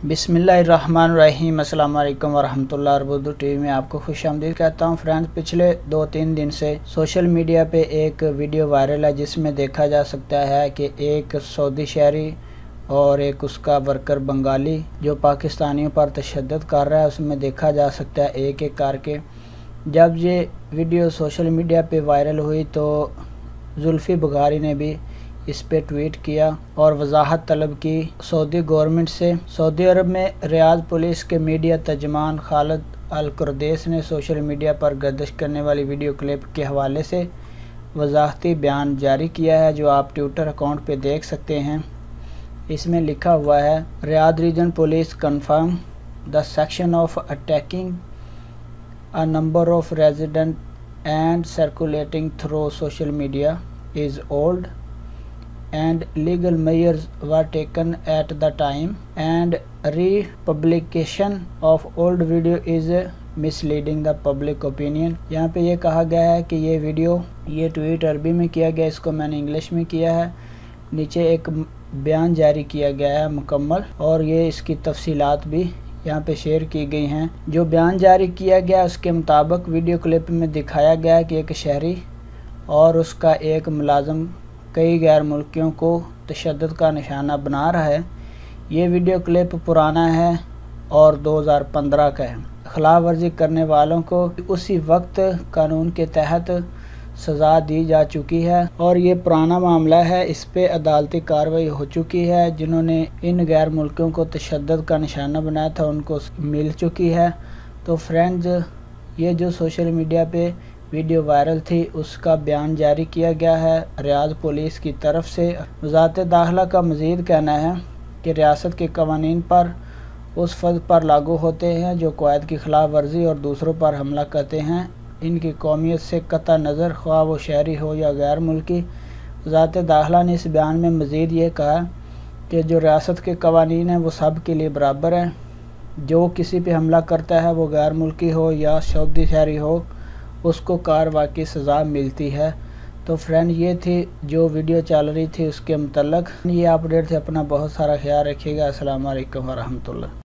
बिस्मिल्लाहिर्रहमानिर्रहीम। अस्सलाम वालेकुम वरहमतुल्लाहि वबरकातुहू। टीवी में आपको खुशामदीद कहता हूँ। फ्रेंड्स, पिछले 2-3 दिन से सोशल मीडिया पे एक वीडियो वायरल है जिसमें देखा जा सकता है कि एक सऊदी शहरी और एक उसका वर्कर बंगाली जो पाकिस्तानियों पर तशद्दुद कर रहा है, उसमें देखा जा सकता है एक एक करके। जब ये वीडियो सोशल मीडिया पे वायरल हुई तो जुल्फ़ी बुखारी ने भी इस पे ट्वीट किया और वजाहत तलब की सऊदी गवर्नमेंट से। सऊदी अरब में रियाद पुलिस के मीडिया तर्जमान खालिद अल कुरैशी ने सोशल मीडिया पर गर्दिश करने वाली वीडियो क्लिप के हवाले से वजाहती बयान जारी किया है, जो आप ट्विटर अकाउंट पे देख सकते हैं। इसमें लिखा हुआ है, Riyadh region police confirm the section of attacking a number of resident and circulating through social media is old and legal measures were taken at the time and republication of old video is misleading the public opinion। यहाँ पे ये कहा गया है कि ये tweet अरबी में किया गया, इसको मैंने इंग्लिश में किया है। नीचे एक बयान जारी किया गया है मुकम्मल, और ये इसकी तफसीलात भी यहाँ पे शेयर की गई हैं। जो बयान जारी किया गया उसके मुताबिक वीडियो क्लिप में दिखाया गया है कि एक शहरी और उसका एक मुलाजम कई गैर मुल्कियों को तशद्दुद का निशाना बना रहा है। ये वीडियो क्लिप पुराना है और 2015 का है। खिलाफ वर्जी करने वालों को उसी वक्त कानून के तहत सज़ा दी जा चुकी है और ये पुराना मामला है। इस पे अदालती कार्रवाई हो चुकी है। जिन्होंने इन गैर मुल्कियों को तशद्दुद का निशाना बनाया था उनको मिल चुकी है। तो फ्रेंड्स, ये जो सोशल मीडिया पे वीडियो वायरल थी उसका बयान जारी किया गया है रियाद पुलिस की तरफ से। वज़ारत दाखिला का मज़ीद कहना है कि रियासत के कवानीन पर उस फ़र्द पर लागू होते हैं जो क़वायद की खिलाफ वर्जी और दूसरों पर हमला करते हैं, इनकी कौमियत से कतई नज़र, ख्वाह वो शहरी हो या गैर मुल्की। वज़ारत दाखिला ने इस बयान में मज़ीद ये कहा कि जो रियासत के कवानीन हैं वो सब के लिए बराबर हैं। जो किसी पे हमला करता है वो गैर मुल्की हो या सऊदी शहरी हो, उसको कार्रवाई की सज़ा मिलती है। तो फ्रेंड, ये थी जो वीडियो चल रही थी उसके मुतल्लक ये अपडेट थे। अपना बहुत सारा ख्याल रखिएगा। अस्सलाम वालेकुम वरहमतुल्लाह।